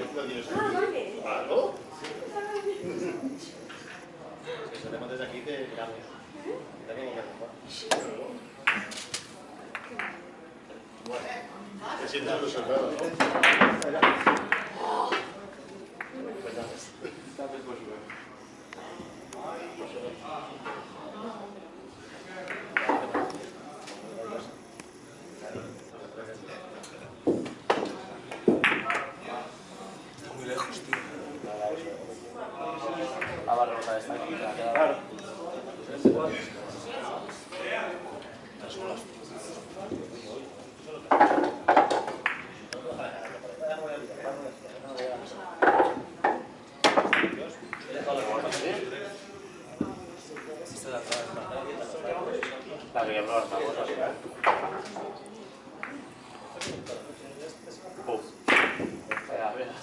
Ah, vale. Claro. Si tenemos desde aquí te miramos. Te tengo que recoger. Te sientes ilusionado, ¿no? Muy lejos, tío. La barrota está aquí, la queda Claro. La que ya no la estamos así, ¿eh? Puf. Espera, espera.